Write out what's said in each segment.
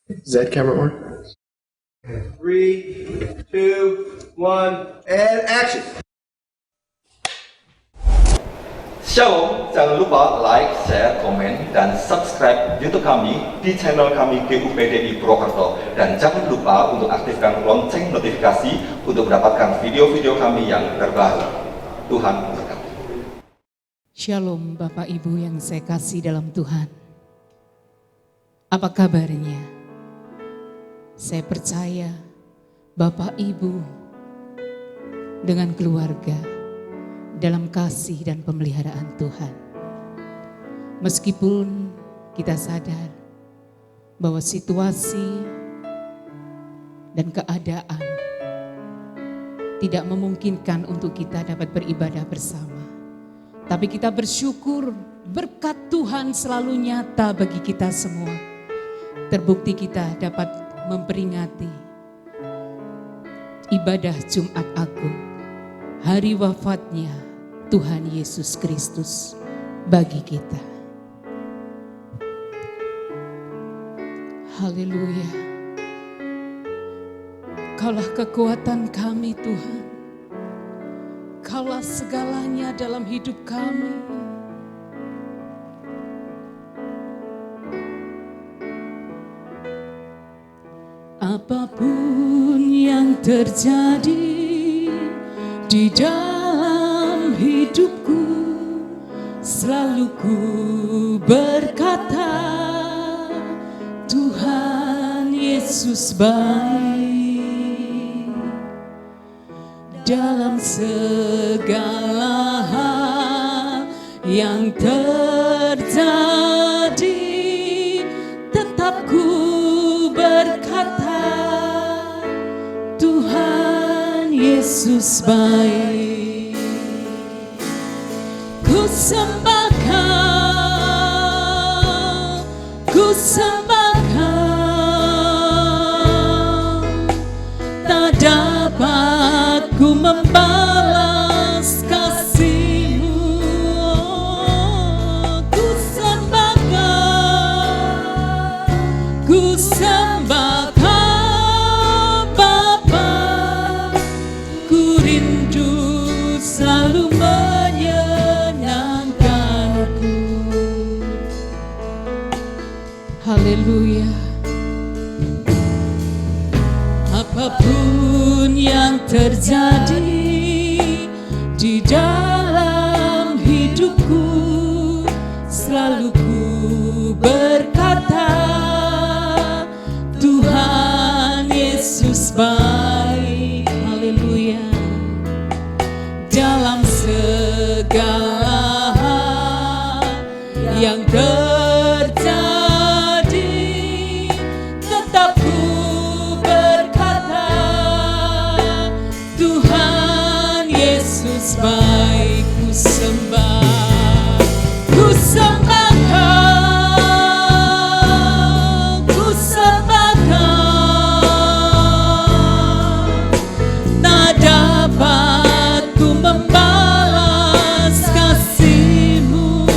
Is that camera on? 3, 2, 1, and action! Shalom, jangan lupa like, share, komen, dan subscribe YouTube kami di channel kami GUPDI Purwokerto. Dan jangan lupa untuk aktifkan lonceng notifikasi untuk mendapatkan video-video kami yang terbaru. Tuhan berkati. Shalom Bapak Ibu yang saya kasih dalam Tuhan. Apa kabarnya? Saya percaya Bapak Ibu dengan keluarga dalam kasih dan pemeliharaan Tuhan. Meskipun kita sadar bahwa situasi dan keadaan tidak memungkinkan untuk kita dapat beribadah bersama. Tapi kita bersyukur berkat Tuhan selalu nyata bagi kita semua. Terbukti kita dapat memperingati ibadah Jumat Agung, hari wafatnya Tuhan Yesus Kristus bagi kita. Haleluya. Kaulah kekuatan kami Tuhan. Kaulah segalanya dalam hidup kami. Apapun yang terjadi di dalam hidupku, selalu ku berkata, Tuhan Yesus baik. Dalam segala hal yang terjadi, tetap ku berkata, Tuhan Yesus baik. Ku sembah Kau, ku sembah Kau, tak dapat ku membalas kasih-Mu. Ku sembah Kau, ku sembah Kau Bapa, ku rindu selalu menyenangkanku. Haleluya. Apapun yang terjadi di dalam hidupku, selalu ku berkata, Tuhan Yesus baik. Haleluya. Dalam segala hal yang terjadi, tetap ku berkata, Tuhan Yesus baik. Ku sembah, ku sembah Kau, ku sembah Kau, tak dapat ku membalas kasih-Mu.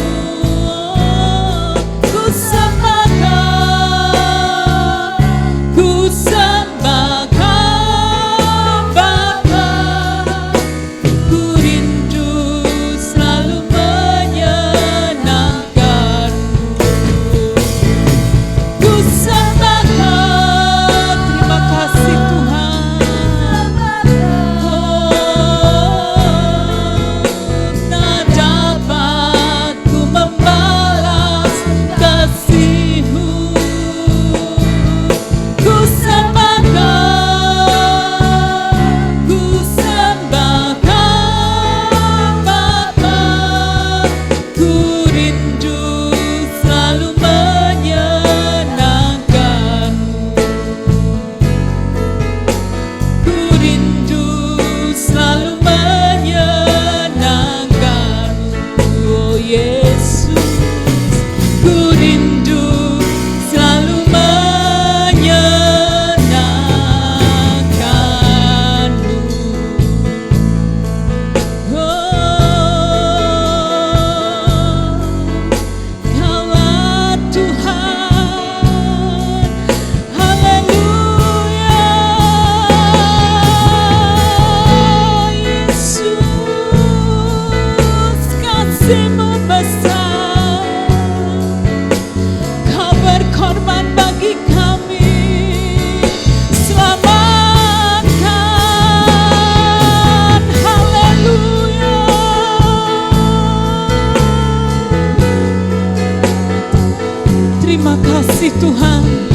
Terima kasih Tuhan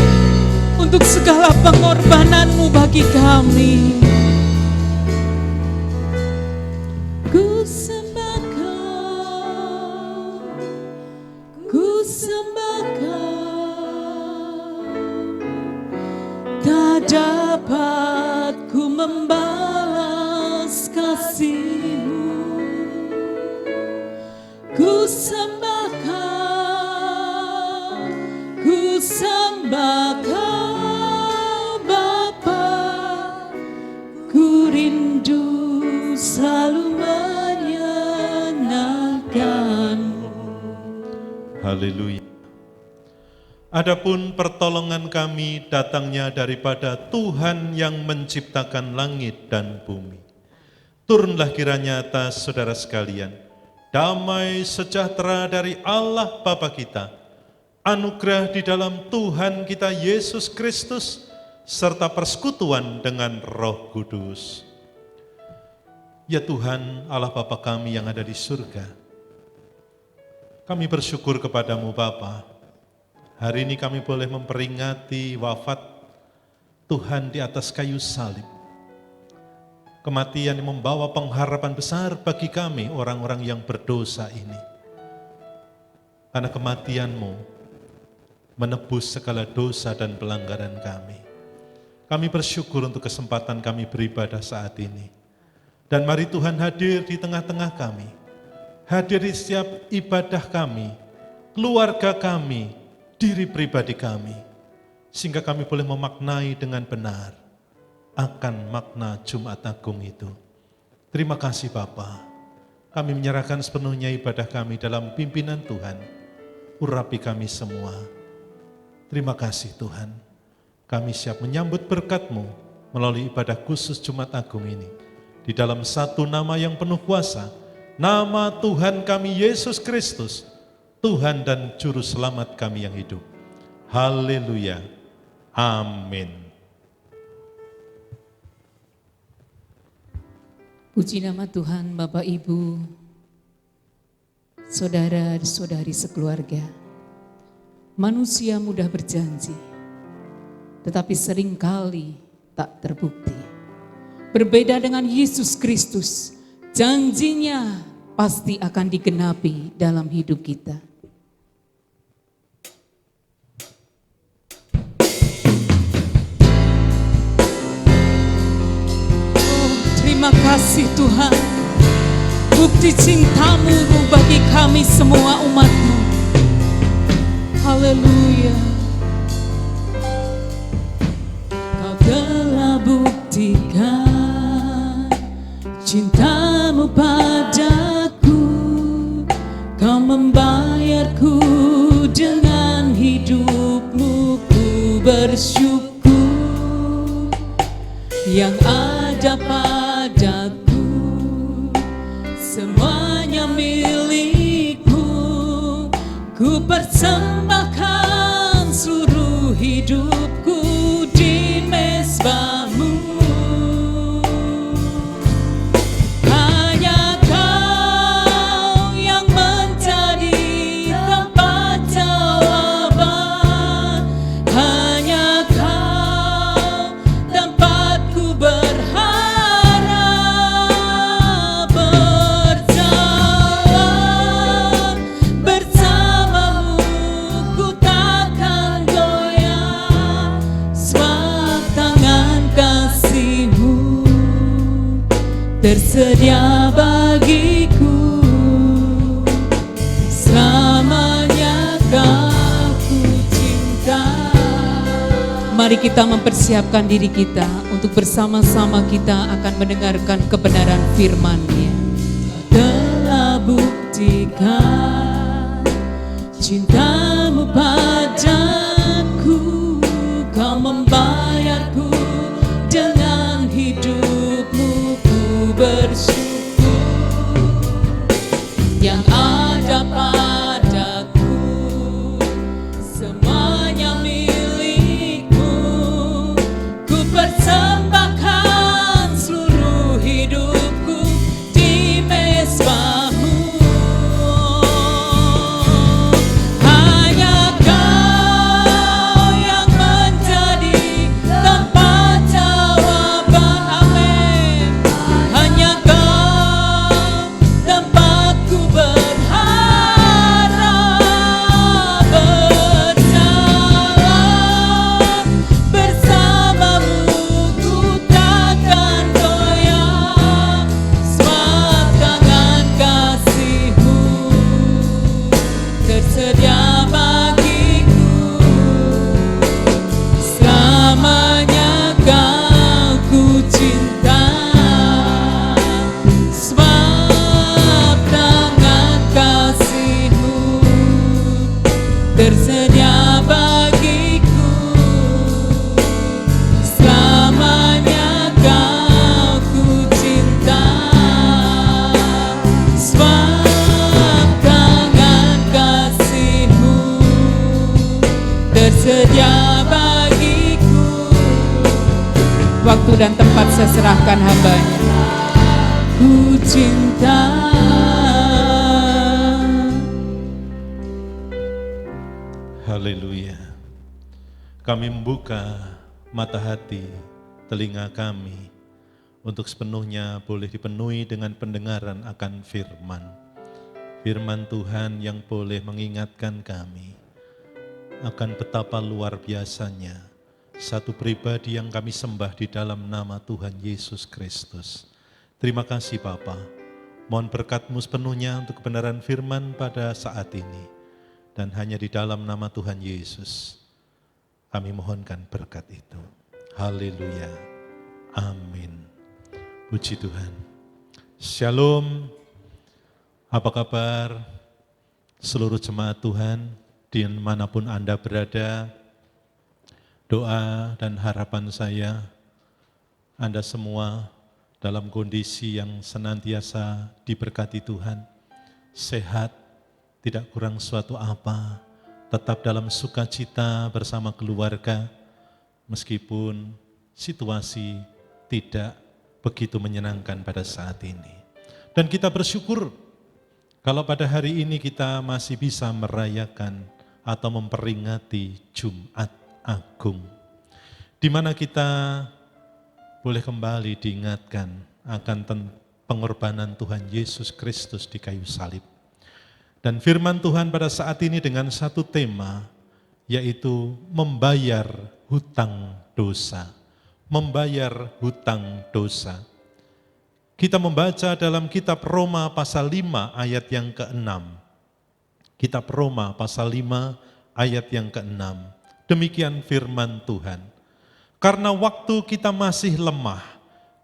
untuk segala pengorbanan-Mu bagi kami. Ku sembah Kau, ku sembah Kau, tak dapat ku membalas kasih-Mu. Ku sembah Kau, ku sembah Kau Bapa, ku rindu selalu menyenangkan-Mu. Haleluya. Adapun pertolongan kami datangnya daripada Tuhan yang menciptakan langit dan bumi. Turunlah kiranya atas saudara sekalian, damai sejahtera dari Allah Bapa kita, anugerah di dalam Tuhan kita Yesus Kristus, serta persekutuan dengan Roh Kudus. Ya Tuhan, Allah Bapa kami yang ada di surga, kami bersyukur kepadamu Bapa. Hari ini kami boleh memperingati wafat Tuhan di atas kayu salib. Kematian yang membawa pengharapan besar bagi kami orang-orang yang berdosa ini. Karena kematian-Mu menebus segala dosa dan pelanggaran kami. Kami bersyukur untuk kesempatan kami beribadah saat ini. Dan mari Tuhan hadir di tengah-tengah kami. Hadir di setiap ibadah kami, keluarga kami, diri pribadi kami, sehingga kami boleh memaknai dengan benar akan makna Jumat Agung itu. Terima kasih Bapa. Kami menyerahkan sepenuhnya ibadah kami dalam pimpinan Tuhan. Urapi kami semua. Terima kasih Tuhan. Kami siap menyambut berkat-Mu melalui ibadah khusus Jumat Agung ini. Di dalam satu nama yang penuh kuasa, nama Tuhan kami Yesus Kristus, Tuhan dan Juru Selamat kami yang hidup. Haleluya. Amin. Puji nama Tuhan, Bapak Ibu, saudara-saudari sekeluarga. Manusia mudah berjanji, tetapi seringkali tak terbukti. Berbeda dengan Yesus Kristus, janjinya pasti akan digenapi dalam hidup kita. Terima kasih Tuhan, bukti cinta-Mu bagi kami semua umat-Mu. Haleluya. Kau telah buktikan cinta-Mu padaku, Kau membayarku dengan hidup-Mu. Ku bersyukur yang ada padaku, semuanya milikmu. Ku persembahkan seluruh hidupku di mezbah-Mu. Hanya Kau yang menjadi tempat jawaban. Hanya Kau tempatku berharap. Berjalan bersama-Mu, ku takkan goyah. Sebab tangan kasih-Mu tersedia bagiku. Selamanya Kau ku cinta. Mari kita mempersiapkan diri kita untuk bersama-sama kita akan mendengarkan kebenaran firman-Nya. Telah buktikan cinta-Mu padaku, Kau membayarku dengan hidup-Mu. Ku bersyukur yang ada padaku, semuanya milikmu. Ku persembahkan seluruh hidupku di mezbah-Mu. Hanya Kau tersedia bagiku. Selamanya kau ku cinta, sebab tangan kasih-Mu tersedia bagiku. Selamanya kau ku cinta, sebab tangan kasih-Mu tersedia bagiku. Waktu dan tempat saya serahkan hamba-Nya. Ku cinta. Haleluya. Kami membuka mata hati, telinga kami untuk sepenuhnya boleh dipenuhi dengan pendengaran akan firman. Firman Tuhan yang boleh mengingatkan kami akan betapa luar biasanya satu pribadi yang kami sembah di dalam nama Tuhan Yesus Kristus. Terima kasih Bapa. Mohon berkat-Mu sepenuhnya untuk kebenaran firman pada saat ini. Dan hanya di dalam nama Tuhan Yesus kami mohonkan berkat itu. Haleluya. Amin. Puji Tuhan. Shalom. Apa kabar seluruh jemaat Tuhan dimanapun Anda berada? Doa dan harapan saya Anda semua dalam kondisi yang senantiasa diberkati Tuhan, sehat, tidak kurang suatu apa, tetap dalam sukacita bersama keluarga, meskipun situasi tidak begitu menyenangkan pada saat ini. Dan kita bersyukur kalau pada hari ini kita masih bisa merayakan atau memperingati Jumat Agung, di mana kita boleh kembali diingatkan akan pengorbanan Tuhan Yesus Kristus di kayu salib. Dan firman Tuhan pada saat ini dengan satu tema, yaitu membayar hutang dosa. Membayar hutang dosa. Kita membaca dalam kitab Roma pasal 5 ayat yang ke-6. Kitab Roma pasal 5 ayat yang ke-6. Demikian firman Tuhan. Karena waktu kita masih lemah,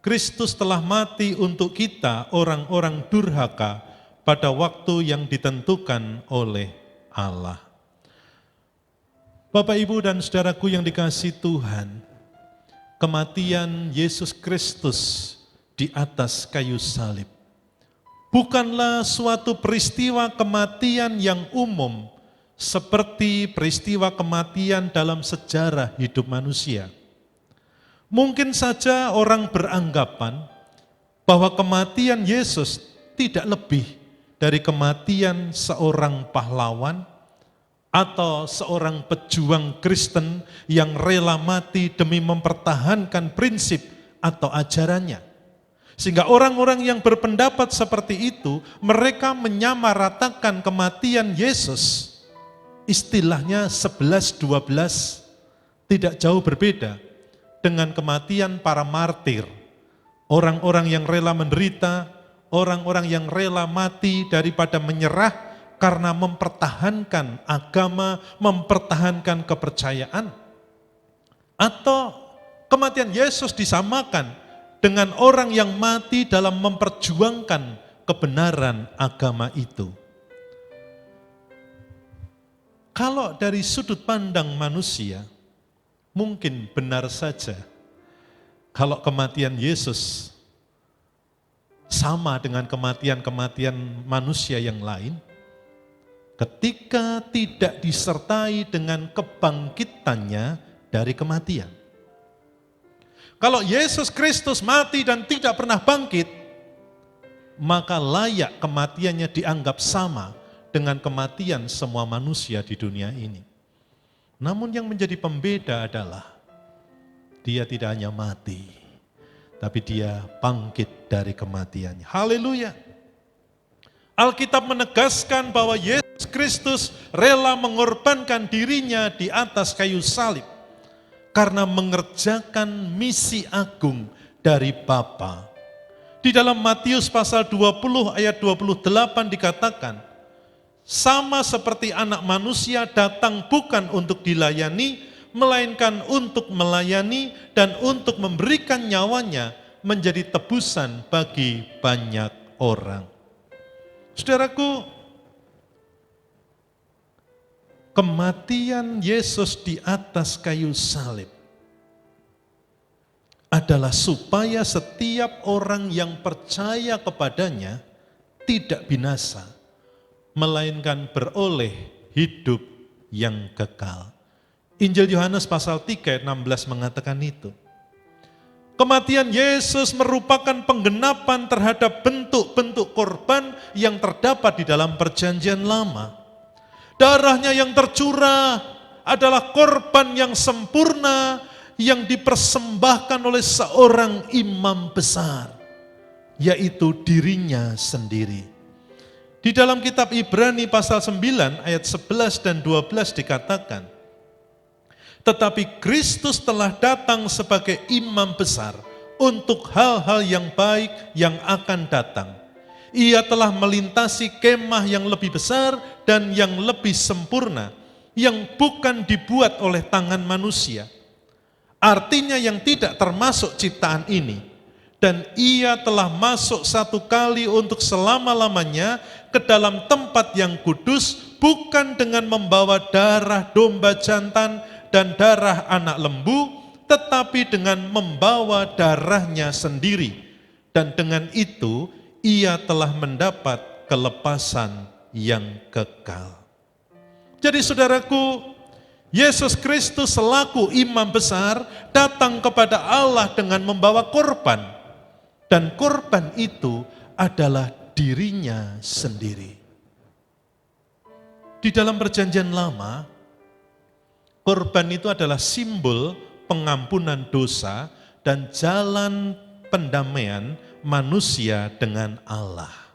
Kristus telah mati untuk kita orang-orang durhaka pada waktu yang ditentukan oleh Allah. Bapak, Ibu, dan saudaraku yang dikasihi Tuhan, kematian Yesus Kristus di atas kayu salib bukanlah suatu peristiwa kematian yang umum seperti peristiwa kematian dalam sejarah hidup manusia. Mungkin saja orang beranggapan bahwa kematian Yesus tidak lebih dari kematian seorang pahlawan atau seorang pejuang Kristen yang rela mati demi mempertahankan prinsip atau ajarannya. Sehingga orang-orang yang berpendapat seperti itu, mereka menyamaratakan kematian Yesus, istilahnya 11-12, tidak jauh berbeda dengan kematian para martir, orang-orang yang rela menderita, orang-orang yang rela mati daripada menyerah karena mempertahankan agama, mempertahankan kepercayaan. Atau kematian Yesus disamakan dengan orang yang mati dalam memperjuangkan kebenaran agama itu. Kalau dari sudut pandang manusia, mungkin benar saja kalau kematian Yesus sama dengan kematian-kematian manusia yang lain, ketika tidak disertai dengan kebangkitannya dari kematian. Kalau Yesus Kristus mati dan tidak pernah bangkit, maka layak kematiannya dianggap sama dengan kematian semua manusia di dunia ini. Namun yang menjadi pembeda adalah dia tidak hanya mati, tapi dia bangkit dari kematiannya. Haleluya. Alkitab menegaskan bahwa Yesus Kristus rela mengorbankan dirinya di atas kayu salib karena mengerjakan misi agung dari Bapa. Di dalam Matius pasal 20 ayat 28 dikatakan, sama seperti Anak Manusia datang bukan untuk dilayani, melainkan untuk melayani dan untuk memberikan nyawanya menjadi tebusan bagi banyak orang. Saudaraku, kematian Yesus di atas kayu salib adalah supaya setiap orang yang percaya kepadanya tidak binasa, melainkan beroleh hidup yang kekal. Injil Yohanes pasal 3 ayat 16 mengatakan itu. Kematian Yesus merupakan penggenapan terhadap bentuk-bentuk korban yang terdapat di dalam perjanjian lama. Darahnya yang tercurah adalah korban yang sempurna yang dipersembahkan oleh seorang imam besar, yaitu dirinya sendiri. Di dalam kitab Ibrani pasal 9 ayat 11 dan 12 dikatakan, tetapi Kristus telah datang sebagai imam besar untuk hal-hal yang baik yang akan datang. Ia telah melintasi kemah yang lebih besar dan yang lebih sempurna, yang bukan dibuat oleh tangan manusia. Artinya yang tidak termasuk ciptaan ini. Dan ia telah masuk satu kali untuk selama-lamanya ke dalam tempat yang kudus, bukan dengan membawa darah domba jantan dan darah anak lembu, tetapi dengan membawa darahnya sendiri. Dan dengan itu, ia telah mendapat kelepasan yang kekal. Jadi saudaraku, Yesus Kristus selaku imam besar datang kepada Allah dengan membawa korban. Dan korban itu adalah dirinya sendiri. Di dalam perjanjian lama, korban itu adalah simbol pengampunan dosa dan jalan pendamaian manusia dengan Allah.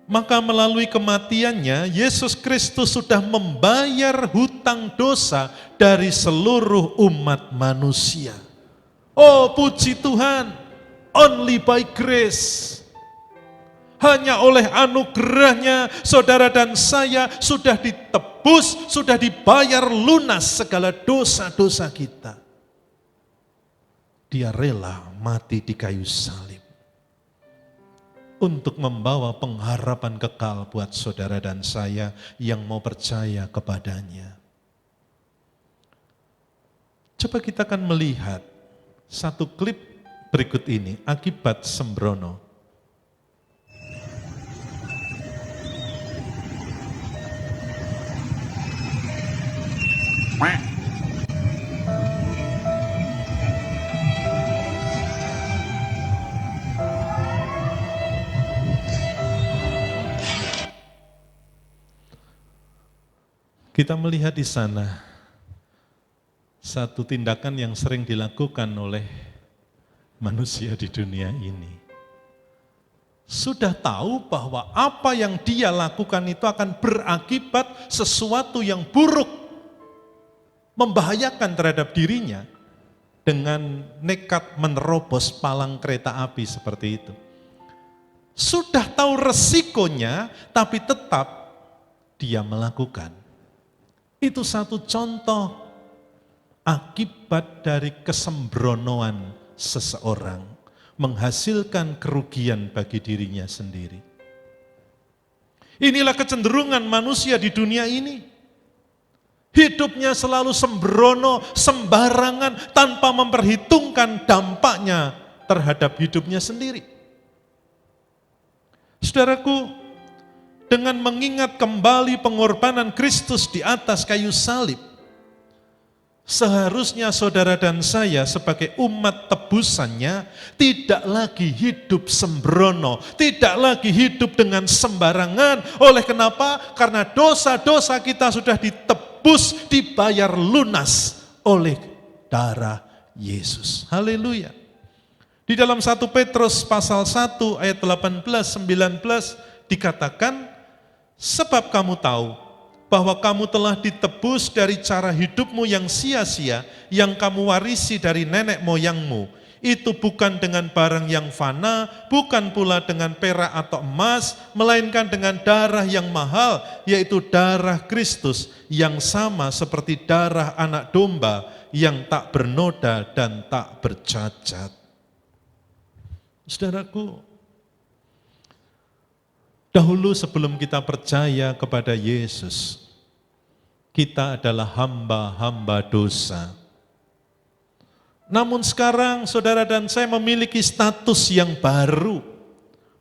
Maka melalui kematiannya, Yesus Kristus sudah membayar hutang dosa dari seluruh umat manusia. Oh puji Tuhan, only by grace. Hanya oleh anugerahnya saudara dan saya sudah ditebus, sudah dibayar lunas segala dosa-dosa kita. Dia rela mati di kayu salib untuk membawa pengharapan kekal buat saudara dan saya yang mau percaya kepadanya. Coba kita akan melihat satu klip berikut ini, akibat sembrono. Kita melihat di sana satu tindakan yang sering dilakukan oleh manusia di dunia ini. Sudah tahu bahwa apa yang dia lakukan itu akan berakibat sesuatu yang buruk, membahayakan terhadap dirinya, dengan nekat menerobos palang kereta api seperti itu. Sudah tahu resikonya, tapi tetap dia melakukan. Itu satu contoh akibat dari kesembronoan seseorang, menghasilkan kerugian bagi dirinya sendiri. Inilah kecenderungan manusia di dunia ini. Hidupnya selalu sembrono, sembarangan, tanpa memperhitungkan dampaknya terhadap hidupnya sendiri. Saudaraku, dengan mengingat kembali pengorbanan Kristus di atas kayu salib, seharusnya saudara dan saya sebagai umat tebusannya tidak lagi hidup sembrono, tidak lagi hidup dengan sembarangan. Oleh kenapa? Karena dosa-dosa kita sudah ditebus, dibayar lunas oleh darah Yesus. Haleluya. Di dalam 1 Petrus pasal 1 ayat 18-19 dikatakan, sebab kamu tahu bahwa kamu telah ditebus dari cara hidupmu yang sia-sia yang kamu warisi dari nenek moyangmu, itu bukan dengan barang yang fana, bukan pula dengan perak atau emas, melainkan dengan darah yang mahal, yaitu darah Kristus yang sama seperti darah anak domba yang tak bernoda dan tak bercacat. Saudaraku, dahulu sebelum kita percaya kepada Yesus, kita adalah hamba-hamba dosa. Namun sekarang saudara dan saya memiliki status yang baru.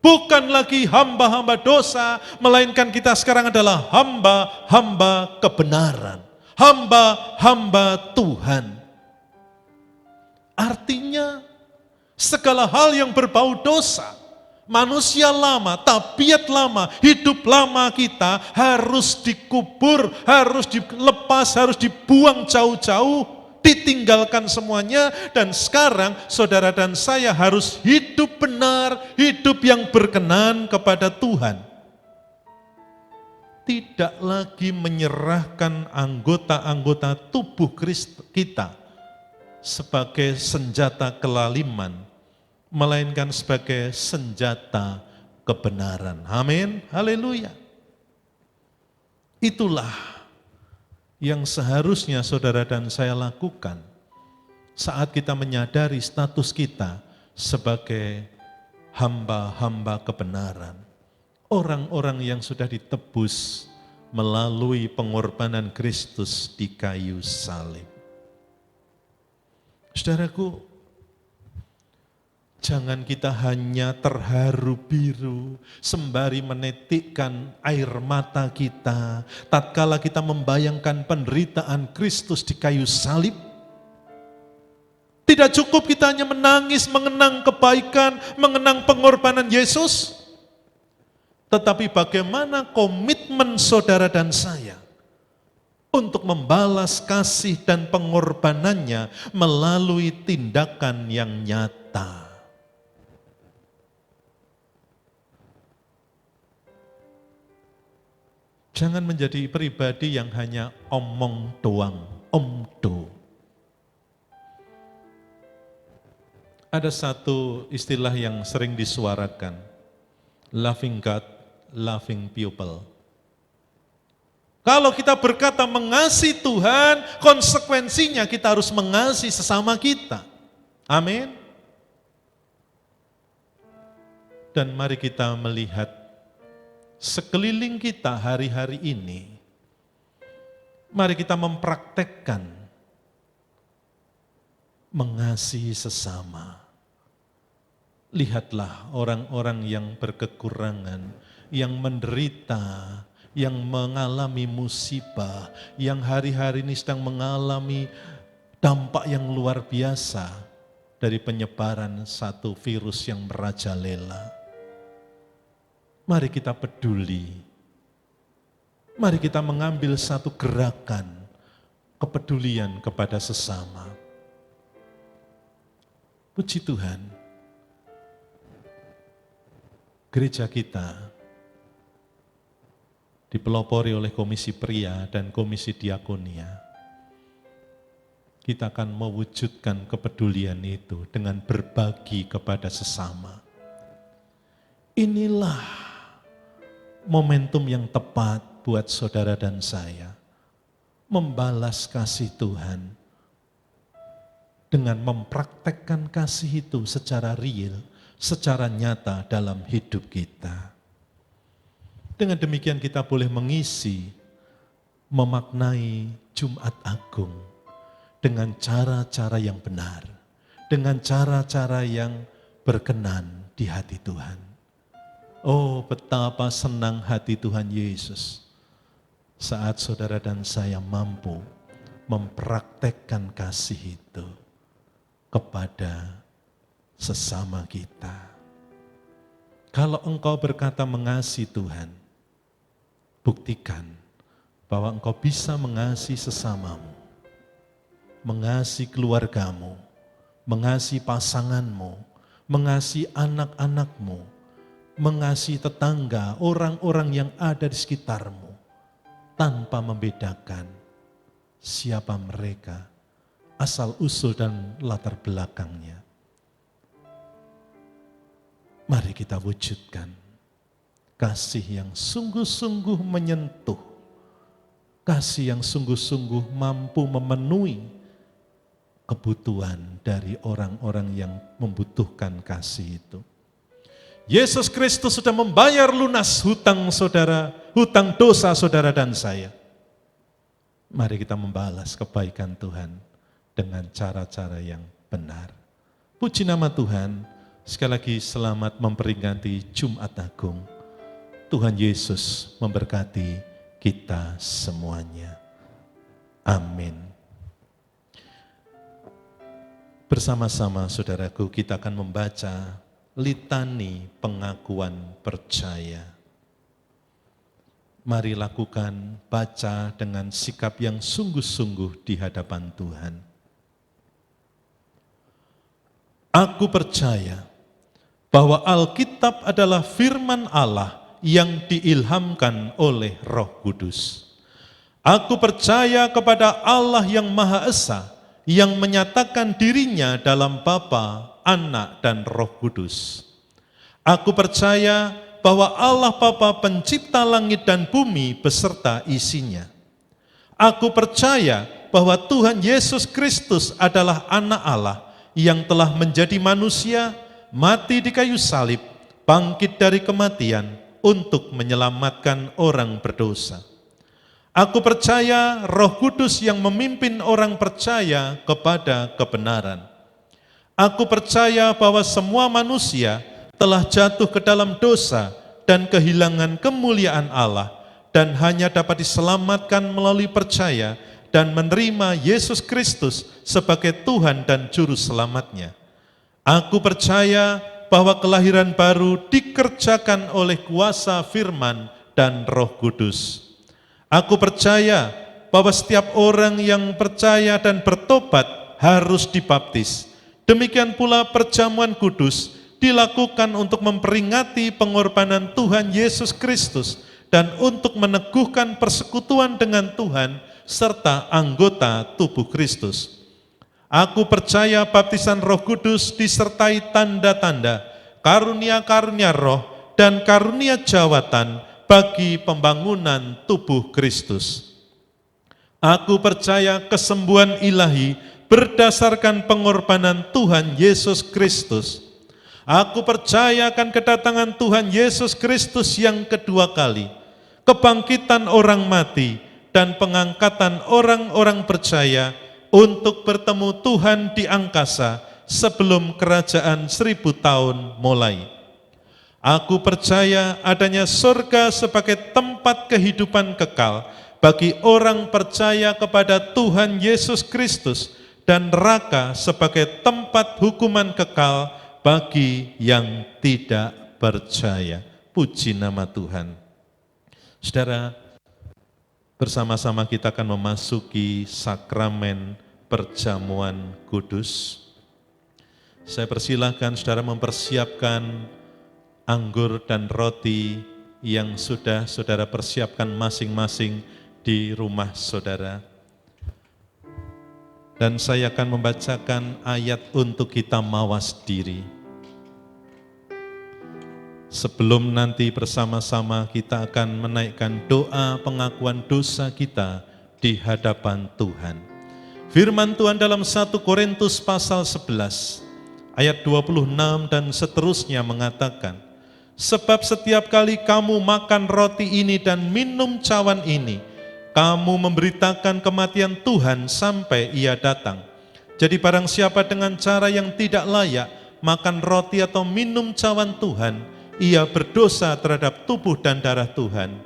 Bukan lagi hamba-hamba dosa, melainkan kita sekarang adalah hamba-hamba kebenaran. Hamba-hamba Tuhan. Artinya segala hal yang berbau dosa, manusia lama, tabiat lama, hidup lama kita harus dikubur, harus dilepas, harus dibuang jauh-jauh, ditinggalkan semuanya, dan sekarang saudara dan saya harus hidup benar, hidup yang berkenan kepada Tuhan. Tidak lagi menyerahkan anggota-anggota tubuh kita sebagai senjata kelaliman, melainkan sebagai senjata kebenaran. Amin, haleluya. Itulah yang seharusnya saudara dan saya lakukan saat kita menyadari status kita sebagai hamba-hamba kebenaran. Orang-orang yang sudah ditebus melalui pengorbanan Kristus di kayu salib. Saudaraku, jangan kita hanya terharu biru sembari menetikkan air mata kita tatkala kita membayangkan penderitaan Kristus di kayu salib. Tidak cukup kita hanya menangis, mengenang kebaikan, mengenang pengorbanan Yesus. Tetapi bagaimana komitmen saudara dan saya untuk membalas kasih dan pengorbanannya melalui tindakan yang nyata. Jangan menjadi pribadi yang hanya omong doang, omdo. Ada satu istilah yang sering disuarakan, loving God, loving people. Kalau kita berkata mengasihi Tuhan, konsekuensinya kita harus mengasihi sesama kita. Amin. Dan mari kita melihat sekeliling kita hari-hari ini, mari kita mempraktekkan mengasihi sesama. Lihatlah orang-orang yang berkekurangan, yang menderita, yang mengalami musibah, yang hari-hari ini sedang mengalami dampak yang luar biasa dari penyebaran satu virus yang merajalela. Mari kita peduli. Mari kita mengambil satu gerakan kepedulian kepada sesama. Puji Tuhan, gereja kita dipelopori oleh komisi pria dan komisi diakonia. Kita akan mewujudkan kepedulian itu dengan berbagi kepada sesama. Inilah momentum yang tepat buat saudara dan saya membalas kasih Tuhan dengan mempraktekkan kasih itu secara real, secara nyata dalam hidup kita. Dengan demikian kita boleh mengisi, memaknai Jumat Agung dengan cara-cara yang benar, dengan cara-cara yang berkenan di hati Tuhan. Oh, betapa senang hati Tuhan Yesus saat saudara dan saya mampu mempraktekkan kasih itu kepada sesama kita. Kalau engkau berkata mengasihi Tuhan, buktikan bahwa engkau bisa mengasihi sesamamu, mengasihi keluargamu, mengasihi pasanganmu, mengasihi anak-anakmu, mengasihi tetangga, orang-orang yang ada di sekitarmu, tanpa membedakan siapa mereka, asal usul dan latar belakangnya. Mari kita wujudkan kasih yang sungguh-sungguh menyentuh, kasih yang sungguh-sungguh mampu memenuhi kebutuhan dari orang-orang yang membutuhkan kasih itu. Yesus Kristus sudah membayar lunas hutang saudara, hutang dosa saudara dan saya. Mari kita membalas kebaikan Tuhan dengan cara-cara yang benar. Puji nama Tuhan, sekali lagi selamat memperingati Jumat Agung. Tuhan Yesus memberkati kita semuanya. Amin. Bersama-sama saudaraku kita akan membaca litani pengakuan percaya. Mari lakukan, baca dengan sikap yang sungguh-sungguh di hadapan Tuhan. Aku percaya bahwa Alkitab adalah firman Allah yang diilhamkan oleh Roh Kudus. Aku percaya kepada Allah yang Maha Esa, yang menyatakan dirinya dalam Bapa, Anak, dan Roh Kudus. Aku percaya bahwa Allah Bapa pencipta langit dan bumi beserta isinya. Aku percaya bahwa Tuhan Yesus Kristus adalah Anak Allah yang telah menjadi manusia, mati di kayu salib, bangkit dari kematian untuk menyelamatkan orang berdosa. Aku percaya Roh Kudus yang memimpin orang percaya kepada kebenaran. Aku percaya bahwa semua manusia telah jatuh ke dalam dosa dan kehilangan kemuliaan Allah dan hanya dapat diselamatkan melalui percaya dan menerima Yesus Kristus sebagai Tuhan dan Juru Selamatnya. Aku percaya bahwa kelahiran baru dikerjakan oleh kuasa firman dan Roh Kudus. Aku percaya bahwa setiap orang yang percaya dan bertobat harus dibaptis. Demikian pula perjamuan kudus dilakukan untuk memperingati pengorbanan Tuhan Yesus Kristus dan untuk meneguhkan persekutuan dengan Tuhan serta anggota tubuh Kristus. Aku percaya baptisan Roh Kudus disertai tanda-tanda, karunia-karunia roh, dan karunia jawatan bagi pembangunan tubuh Kristus. Aku percaya kesembuhan ilahi berdasarkan pengorbanan Tuhan Yesus Kristus. Aku percaya akan kedatangan Tuhan Yesus Kristus yang kedua kali, kebangkitan orang mati, dan pengangkatan orang-orang percaya untuk bertemu Tuhan di angkasa sebelum kerajaan 1000 tahun mulai. Aku percaya adanya surga sebagai tempat kehidupan kekal bagi orang percaya kepada Tuhan Yesus Kristus dan neraka sebagai tempat hukuman kekal bagi yang tidak percaya. Puji nama Tuhan. Saudara, bersama-sama kita akan memasuki sakramen perjamuan kudus. Saya persilahkan saudara mempersiapkan anggur dan roti yang sudah saudara persiapkan masing-masing di rumah saudara. Dan saya akan membacakan ayat untuk kita mawas diri. Sebelum nanti bersama-sama kita akan menaikkan doa pengakuan dosa kita di hadapan Tuhan. Firman Tuhan dalam 1 Korintus pasal 11 ayat 26 dan seterusnya mengatakan, sebab setiap kali kamu makan roti ini dan minum cawan ini, kamu memberitakan kematian Tuhan sampai Ia datang. Jadi barang siapa dengan cara yang tidak layak makan roti atau minum cawan Tuhan, ia berdosa terhadap tubuh dan darah Tuhan.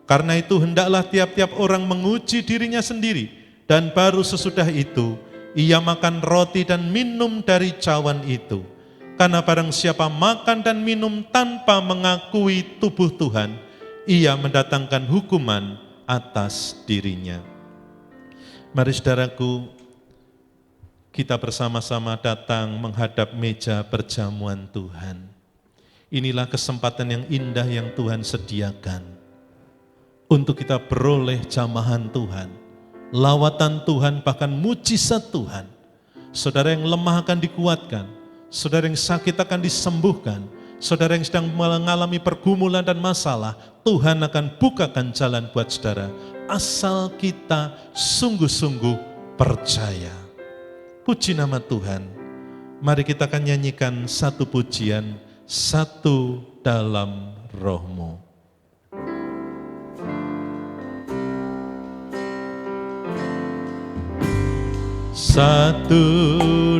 Karena itu hendaklah tiap-tiap orang menguji dirinya sendiri, dan baru sesudah itu ia makan roti dan minum dari cawan itu. Karena barang siapa makan dan minum tanpa mengakui tubuh Tuhan, ia mendatangkan hukuman atas dirinya. Mari saudaraku, kita bersama-sama datang menghadap meja perjamuan Tuhan. Inilah kesempatan yang indah yang Tuhan sediakan untuk kita beroleh jamahan Tuhan, lawatan Tuhan, bahkan mujizat Tuhan. Saudara yang lemah akan dikuatkan, saudara yang sakit akan disembuhkan, Saudara yang sedang mengalami pergumulan dan masalah, Tuhan akan bukakan jalan buat saudara. Asal kita sungguh-sungguh percaya. Puji nama Tuhan. Mari kita akan nyanyikan satu pujian, Satu Dalam Roh-Mu. Satu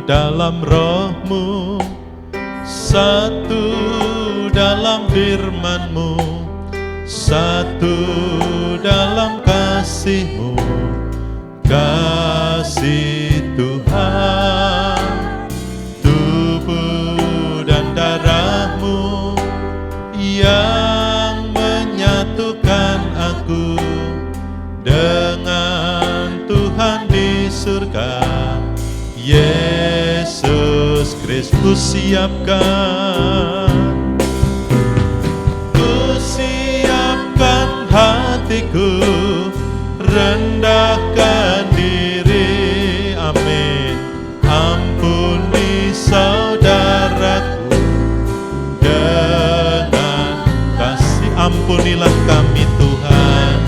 dalam Roh-Mu, satu dalam firman-Mu, satu dalam kasih-Mu, kasih Tuhan, tubuh dan darah-Mu yang menyatukan aku dengan Tuhan di surga. Yesus Kristus siapkan, ku siapkan hatiku, rendahkan diri, amin. Ampuni saudaraku dengan kasih, ampunilah kami Tuhan.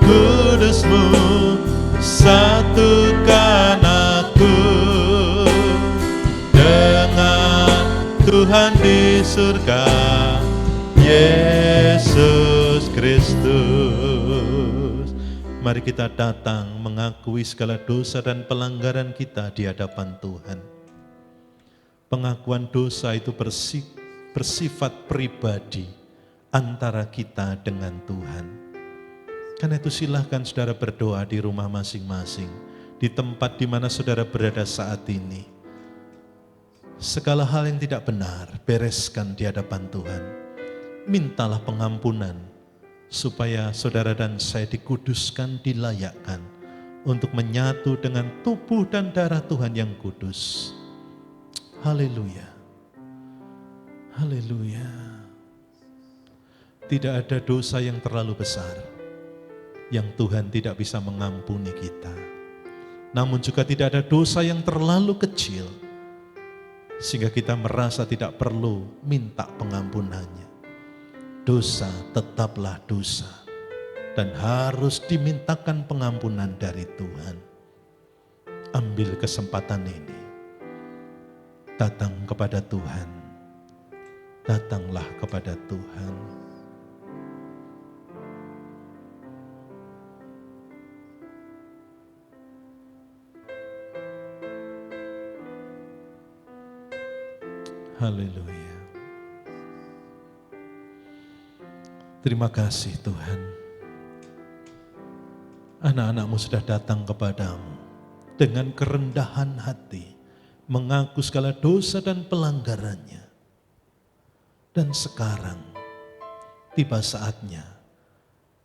Kudus-Mu satukan aku dengan Tuhan di surga, Yesus Kristus. Mari kita datang mengakui segala dosa dan pelanggaran kita di hadapan Tuhan. Pengakuan dosa itu bersifat pribadi antara kita dengan Tuhan. Karena itu silahkan saudara berdoa di rumah masing-masing, di tempat di mana saudara berada saat ini. Segala hal yang tidak benar, bereskan di hadapan Tuhan. Mintalah pengampunan, supaya saudara dan saya dikuduskan, dilayakkan untuk menyatu dengan tubuh dan darah Tuhan yang kudus. Haleluya. Haleluya. Tidak ada dosa yang terlalu besar yang Tuhan tidak bisa mengampuni kita. Namun juga tidak ada dosa yang terlalu kecil sehingga kita merasa tidak perlu minta pengampunannya. Dosa tetaplah dosa dan harus dimintakan pengampunan dari Tuhan. Ambil kesempatan ini. Datang kepada Tuhan. Datanglah kepada Tuhan. Haleluya. Terima kasih Tuhan. Anak-anak-Mu sudah datang kepadamu dengan kerendahan hati, mengaku segala dosa dan pelanggarannya. Dan sekarang tiba saatnya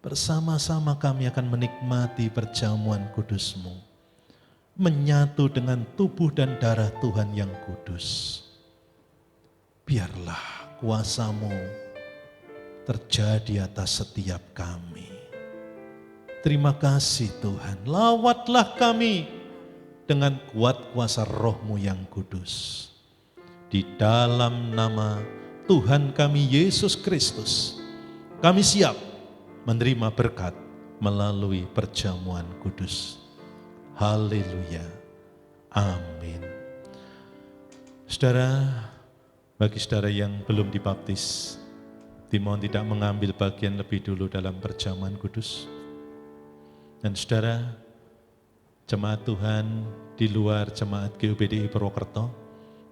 bersama-sama kami akan menikmati perjamuan kudus-Mu, menyatu dengan tubuh dan darah Tuhan yang kudus. Biarlah kuasa-Mu terjadi atas setiap kami. Terima kasih Tuhan, lawatlah kami dengan kuat kuasa Roh-Mu yang kudus. Di dalam nama Tuhan kami Yesus Kristus, kami siap menerima berkat melalui perjamuan kudus. Haleluya. Amin. Saudara, bagi saudara yang belum dibaptis, dimohon tidak mengambil bagian lebih dulu dalam perjamuan kudus. Dan saudara, jemaat Tuhan di luar jemaat GUPDI Purwokerto,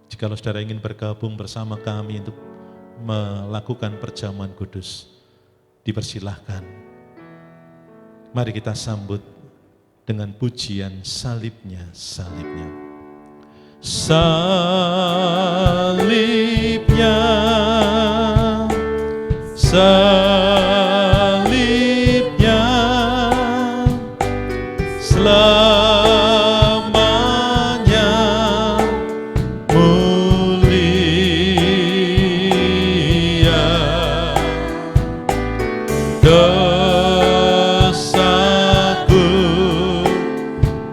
jikalau saudara ingin bergabung bersama kami untuk melakukan perjamuan kudus, dipersilahkan. Mari kita sambut dengan pujian salibnya, salibnya. Salibnya, salibnya, selamanya mulia. Dosaku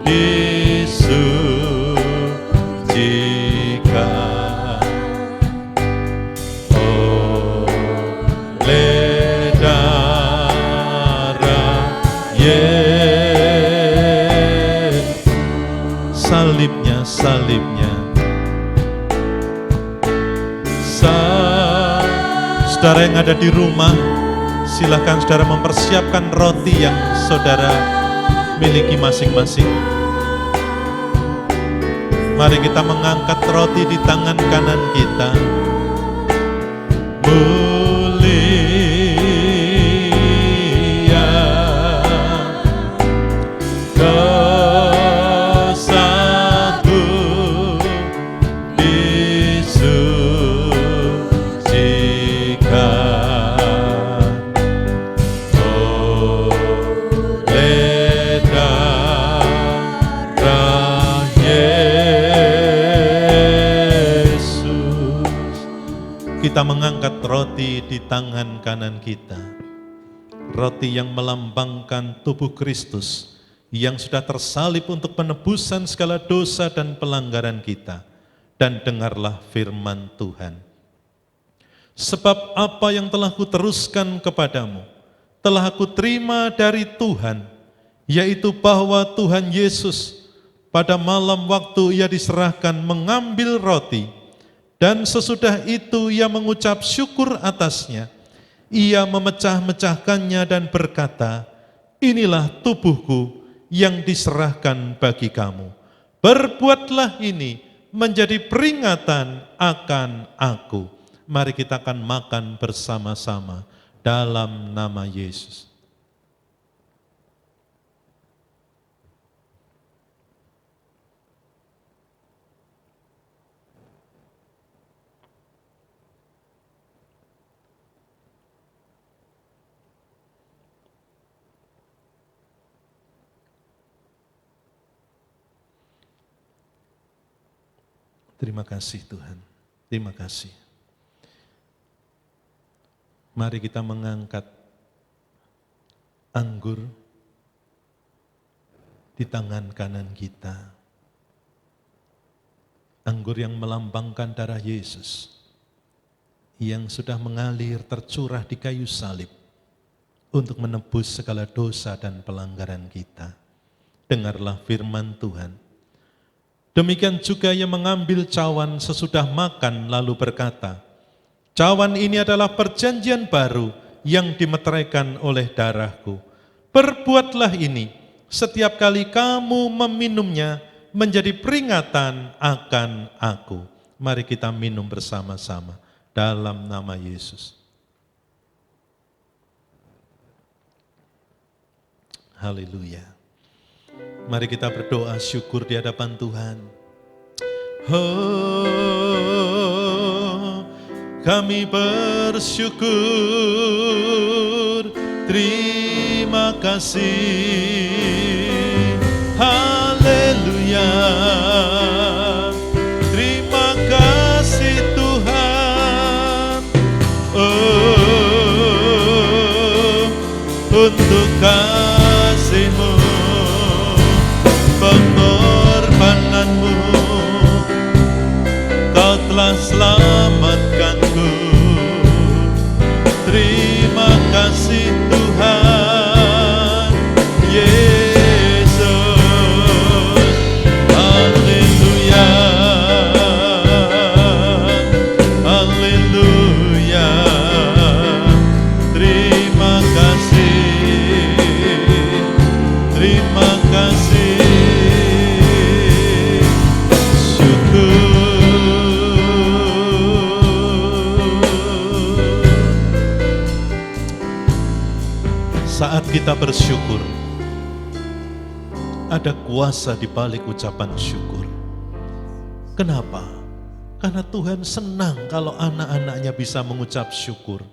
disucikan salibnya, salibnya. Saudara yang ada di rumah, silakan saudara mempersiapkan roti yang saudara miliki masing-masing. Mari kita mengangkat roti di tangan kanan kita. Mulia dosaku disucikan oleh darah Yesus. Kita mengangkat roti di tangan kanan kita. Roti yang melambangkan tubuh Kristus yang sudah tersalib untuk penebusan segala dosa dan pelanggaran kita. Dan dengarlah firman Tuhan. Sebab apa yang telah kuteruskan kepadamu, telah aku terima dari Tuhan, yaitu bahwa Tuhan Yesus pada malam waktu ia diserahkan mengambil roti, dan sesudah itu ia mengucap syukur atasnya, ia memecah-mecahkannya dan berkata, inilah tubuhku yang diserahkan bagi kamu. Berbuatlah ini menjadi peringatan akan aku. Mari kita akan makan bersama-sama dalam nama Yesus. Terima kasih Tuhan, terima kasih. Mari kita mengangkat anggur di tangan kanan kita. Anggur yang melambangkan darah Yesus, yang sudah mengalir tercurah di kayu salib untuk menebus segala dosa dan pelanggaran kita. Dengarlah firman Tuhan. Demikian juga ia mengambil cawan sesudah makan lalu berkata, cawan ini adalah perjanjian baru yang dimeteraikan oleh darahku. Perbuatlah ini setiap kali kamu meminumnya menjadi peringatan akan aku. Mari kita minum bersama-sama dalam nama Yesus. Haleluya. Mari kita berdoa syukur di hadapan Tuhan. Oh, kami bersyukur, terima kasih. Haleluya. Terima kasih Tuhan. Oh, untuk kasih-Mu, pengorbananmu, Kau telah selamatkanku. Terima kasih Tuhan Yesus. Haleluya, haleluya. Terima kasih, terima kasih. Saat kita bersyukur, ada kuasa di balik ucapan syukur. Kenapa? Karena Tuhan senang kalau anak-anaknya bisa mengucap syukur,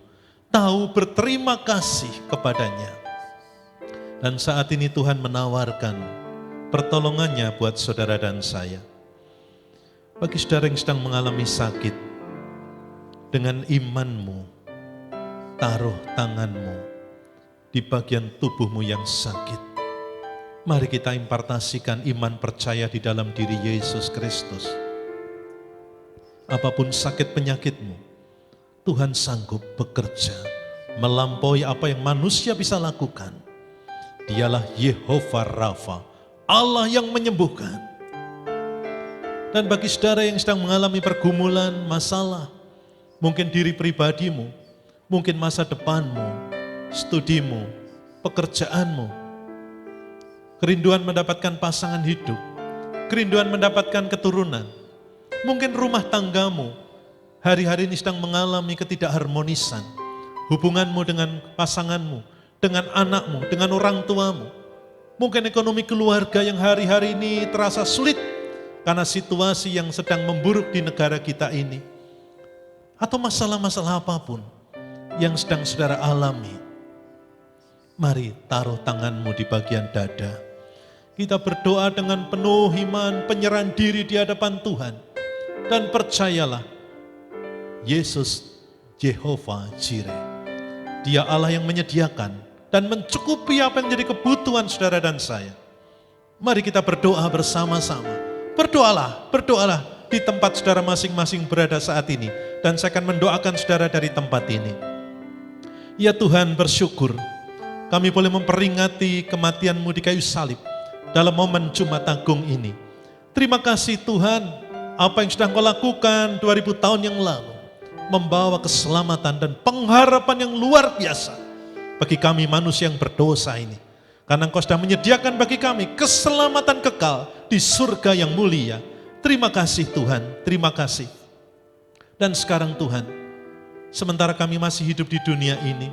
tahu berterima kasih kepadanya. Dan saat ini Tuhan menawarkan pertolongannya buat saudara dan saya. Bagi saudara yang sedang mengalami sakit, dengan imanmu, taruh tanganmu di bagian tubuhmu yang sakit. Mari kita impartasikan iman percaya di dalam diri Yesus Kristus. Apapun sakit penyakitmu, Tuhan sanggup bekerja melampaui apa yang manusia bisa lakukan. Dialah Yehova Rafa, Allah yang menyembuhkan. Dan bagi saudara yang sedang mengalami pergumulan, masalah, mungkin diri pribadimu, mungkin masa depanmu, studimu, pekerjaanmu, kerinduan mendapatkan pasangan hidup, kerinduan mendapatkan keturunan, mungkin rumah tanggamu hari-hari ini sedang mengalami ketidakharmonisan, hubunganmu dengan pasanganmu, dengan anakmu, dengan orang tuamu, mungkin ekonomi keluarga yang hari-hari ini terasa sulit karena situasi yang sedang memburuk di negara kita ini, atau masalah-masalah apapun yang sedang saudara alami. Mari taruh tanganmu di bagian dada. Kita berdoa dengan penuh iman, penyerahan diri di hadapan Tuhan. Dan percayalah, Yesus Jehovah Jireh. Dia Allah yang menyediakan dan mencukupi apa yang menjadi kebutuhan saudara dan saya. Mari kita berdoa bersama-sama. Berdoalah di tempat saudara masing-masing berada saat ini. Dan saya akan mendoakan saudara dari tempat ini. Ya Tuhan, bersyukur kami boleh memperingati kematian-Mu di kayu salib dalam momen Jumat Agung ini. Terima kasih Tuhan, apa yang sudah Engkau lakukan 2000 tahun yang lalu, membawa keselamatan dan pengharapan yang luar biasa bagi kami manusia yang berdosa ini. Karena Engkau sudah menyediakan bagi kami keselamatan kekal di surga yang mulia. Terima kasih Tuhan, terima kasih. Dan sekarang Tuhan, sementara kami masih hidup di dunia ini,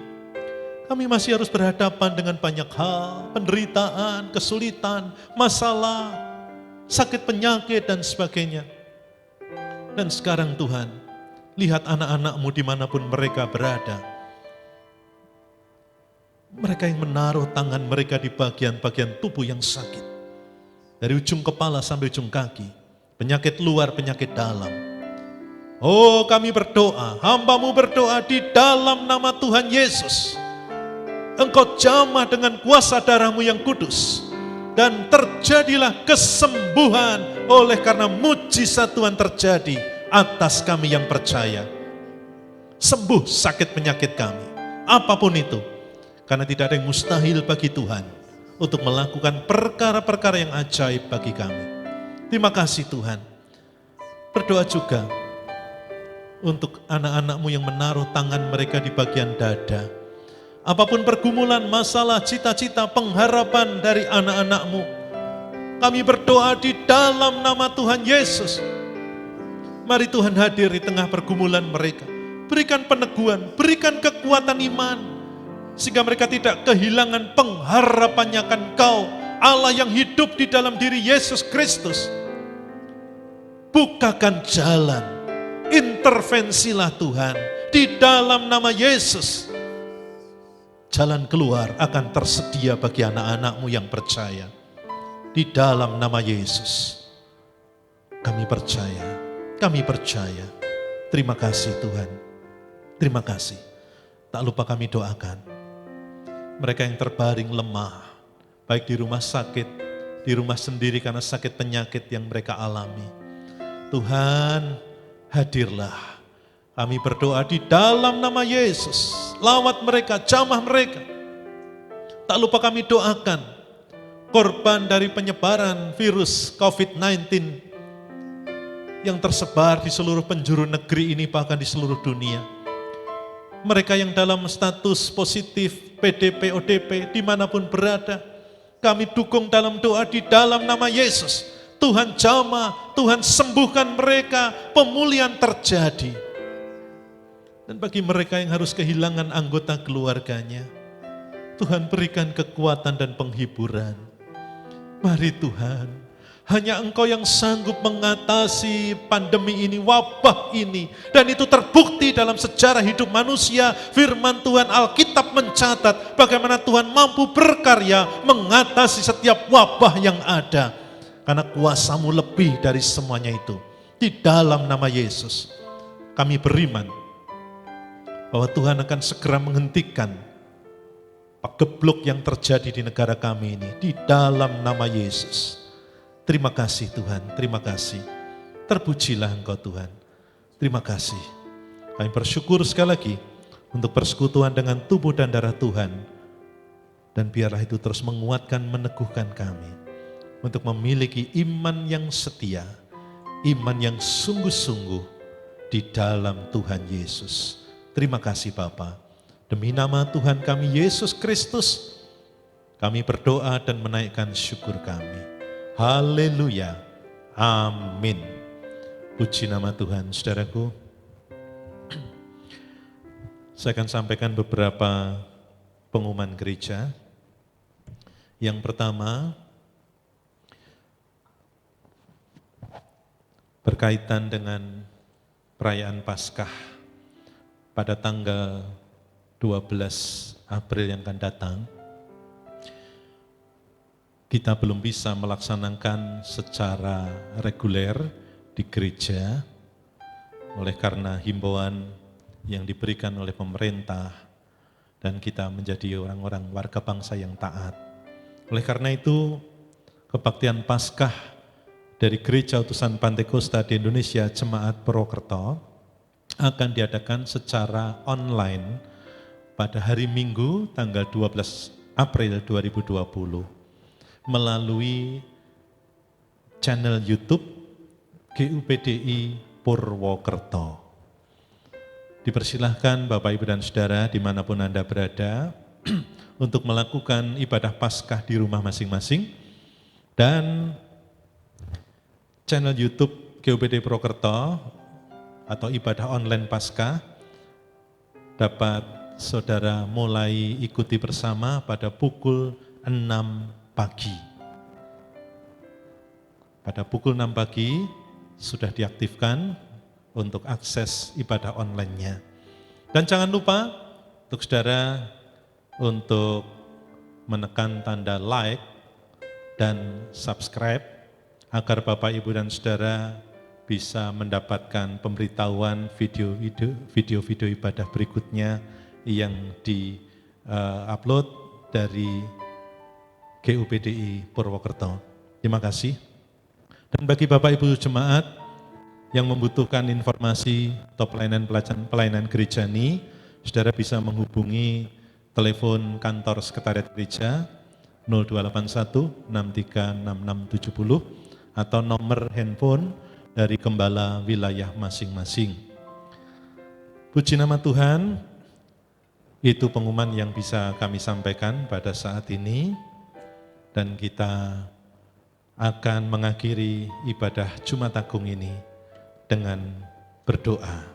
kami masih harus berhadapan dengan banyak hal, penderitaan, kesulitan, masalah, sakit penyakit dan sebagainya. Dan sekarang Tuhan, lihat anak-anak-Mu dimanapun mereka berada. Mereka yang menaruh tangan mereka di bagian-bagian tubuh yang sakit. Dari ujung kepala sampai ujung kaki. Penyakit luar, penyakit dalam. Oh, kami berdoa, hamba-Mu berdoa di dalam nama Tuhan Yesus. Engkau jamah dengan kuasa darah-Mu yang kudus. Dan terjadilah kesembuhan oleh karena mujizat Tuhan terjadi atas kami yang percaya. Sembuh sakit penyakit kami, apapun itu. Karena tidak ada yang mustahil bagi Tuhan untuk melakukan perkara-perkara yang ajaib bagi kami. Terima kasih Tuhan. Berdoa juga untuk anak-anak-Mu yang menaruh tangan mereka di bagian dada. Apapun pergumulan, masalah, cita-cita, pengharapan dari anak-anak-Mu, kami berdoa di dalam nama Tuhan Yesus. Mari Tuhan hadir di tengah pergumulan mereka. Berikan peneguhan, berikan kekuatan iman, sehingga mereka tidak kehilangan pengharapannya akan Engkau, Allah yang hidup di dalam diri Yesus Kristus. Bukakan jalan, intervensilah Tuhan, di dalam nama Yesus. Jalan keluar akan tersedia bagi anak-anak-Mu yang percaya. Di dalam nama Yesus. Kami percaya, kami percaya. Terima kasih Tuhan, terima kasih. Tak lupa kami doakan mereka yang terbaring lemah, baik di rumah sakit, di rumah sendiri karena sakit penyakit yang mereka alami. Tuhan, hadirlah. Kami berdoa di dalam nama Yesus. Lawat mereka, jamah mereka. Tak lupa kami doakan korban dari penyebaran virus COVID-19 yang tersebar di seluruh penjuru negeri ini, bahkan di seluruh dunia. Mereka yang dalam status positif, PDP, ODP, dimanapun berada, kami dukung dalam doa di dalam nama Yesus. Tuhan jamah, Tuhan sembuhkan mereka, pemulihan terjadi. Dan bagi mereka yang harus kehilangan anggota keluarganya, Tuhan berikan kekuatan dan penghiburan. Mari Tuhan, hanya Engkau yang sanggup mengatasi pandemi ini, wabah ini. Dan itu terbukti dalam sejarah hidup manusia. Firman Tuhan, Alkitab mencatat bagaimana Tuhan mampu berkarya mengatasi setiap wabah yang ada. Karena kuasa-Mu lebih dari semuanya itu. Di dalam nama Yesus, kami beriman bahwa Tuhan akan segera menghentikan pagebluk yang terjadi di negara kami ini. Di dalam nama Yesus. Terima kasih Tuhan, terima kasih. Terpujilah Engkau Tuhan. Terima kasih. Kami bersyukur sekali lagi untuk persekutuan dengan tubuh dan darah Tuhan. Dan biarlah itu terus menguatkan, meneguhkan kami untuk memiliki iman yang setia, iman yang sungguh-sungguh di dalam Tuhan Yesus. Terima kasih Bapa. Demi nama Tuhan kami Yesus Kristus, kami berdoa dan menaikkan syukur kami. Haleluya. Amin. Puji nama Tuhan. Saudaraku, saya akan sampaikan beberapa pengumuman gereja. Yang pertama, berkaitan dengan perayaan Paskah pada tanggal 12 April yang akan datang, kita belum bisa melaksanakan secara reguler di gereja oleh karena himbauan yang diberikan oleh pemerintah dan kita menjadi orang-orang warga bangsa yang taat. Oleh karena itu, kebaktian Paskah dari Gereja Utusan Pantekosta di Indonesia Jemaat Purwokerto akan diadakan secara online pada hari Minggu tanggal 12 April 2020 melalui channel YouTube GUPDI Purwokerto. Dipersilahkan Bapak Ibu dan Saudara dimanapun Anda berada untuk melakukan ibadah Paskah di rumah masing-masing, dan channel YouTube GUPDI Purwokerto atau ibadah online Paskah dapat saudara mulai ikuti bersama pada pukul 6 pagi. Pada pukul 6 pagi sudah diaktifkan untuk akses ibadah online-nya. Dan jangan lupa untuk saudara untuk menekan tanda like dan subscribe agar Bapak, Ibu, dan saudara bisa mendapatkan pemberitahuan video-video ibadah berikutnya yang di-upload dari GUPDI Purwokerto. Terima kasih. Dan bagi Bapak Ibu jemaat yang membutuhkan informasi atau pelayanan gereja ini, saudara bisa menghubungi telepon kantor sekretariat gereja 0281 636670 atau nomor handphone dari gembala wilayah masing-masing. Puji nama Tuhan, itu pengumuman yang bisa kami sampaikan pada saat ini, dan kita akan mengakhiri ibadah Jumat Agung ini dengan berdoa.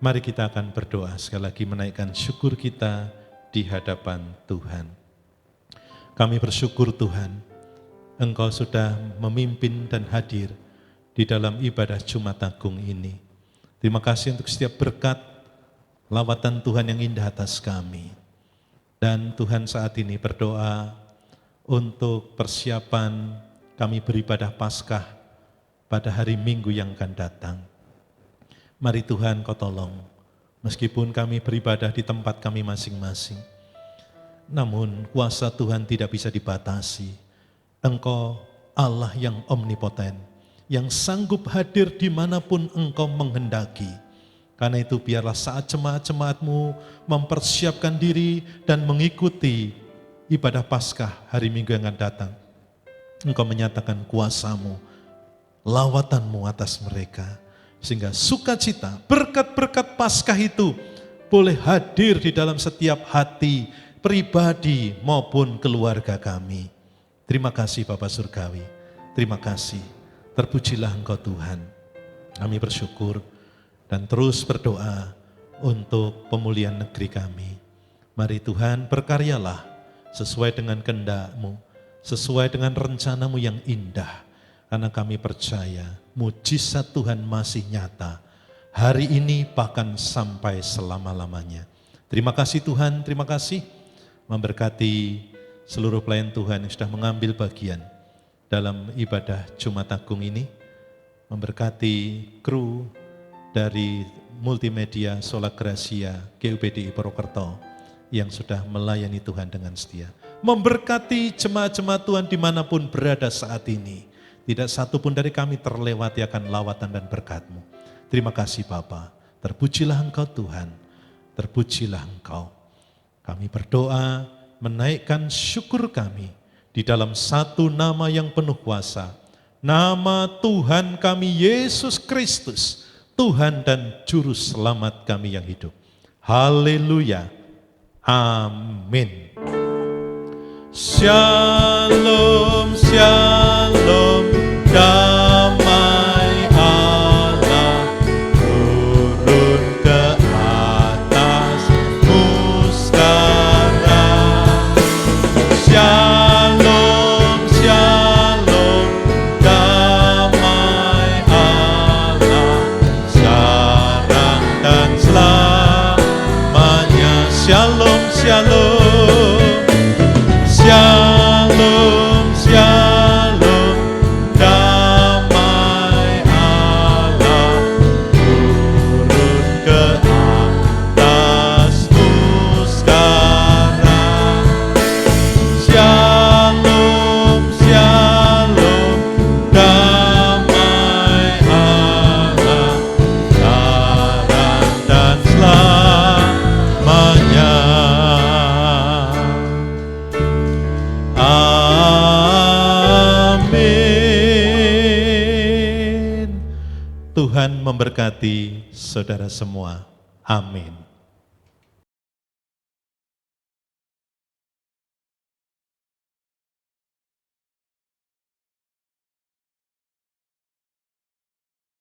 Mari kita akan berdoa sekali lagi menaikkan syukur kita di hadapan Tuhan. Kami bersyukur Tuhan, Engkau sudah memimpin dan hadir di dalam ibadah Jumat Agung ini. Terima kasih untuk setiap berkat lawatan Tuhan yang indah atas kami. Dan Tuhan saat ini berdoa untuk persiapan kami beribadah Paskah pada hari Minggu yang akan datang. Mari Tuhan Kau tolong, meskipun kami beribadah di tempat kami masing-masing, namun kuasa Tuhan tidak bisa dibatasi. Engkau Allah yang omnipoten, yang sanggup hadir dimanapun Engkau menghendaki. Karena itu biarlah saat jemaat-jemaat-Mu mempersiapkan diri dan mengikuti ibadah Paskah hari Minggu yang akan datang, Engkau menyatakan kuasa-Mu, lawatan-Mu atas mereka, sehingga sukacita, berkat-berkat Paskah itu boleh hadir di dalam setiap hati, pribadi maupun keluarga kami. Terima kasih Bapa Surgawi, terima kasih, terpujilah Engkau Tuhan. Kami bersyukur dan terus berdoa untuk pemulihan negeri kami. Mari Tuhan berkaryalah sesuai dengan kehendak-Mu, sesuai dengan rencana-Mu yang indah. Karena kami percaya mujizat Tuhan masih nyata hari ini bahkan sampai selama-lamanya. Terima kasih Tuhan, terima kasih memberkati seluruh pelayan Tuhan yang sudah mengambil bagian dalam ibadah Jumat Agung ini, memberkati kru dari multimedia Sola Gracia GUPDI Purwokerto yang sudah melayani Tuhan dengan setia. Memberkati jemaat-jemaat Tuhan dimanapun berada saat ini. Tidak satu pun dari kami terlewati akan lawatan dan berkat-Mu. Terima kasih Bapa. Terpujilah Engkau Tuhan. Terpujilah Engkau. Kami berdoa menaikkan syukur kami di dalam satu nama yang penuh kuasa. nama Tuhan kami Yesus Kristus, Tuhan dan Juru Selamat kami yang hidup. Haleluya. Amin. Shalom, shalom, damai Allah turun ke atasmu sekarang. Shalom, shalom, damai Allah sekarang dan selamanya. Shalom, shalom. Shalom, shalom, damai Allah turun ke atasmu sekarang. Shalom, shalom, damai Allah sekarang dan selamanya. Amin. Tuhan memberkati saudara semua. Amin.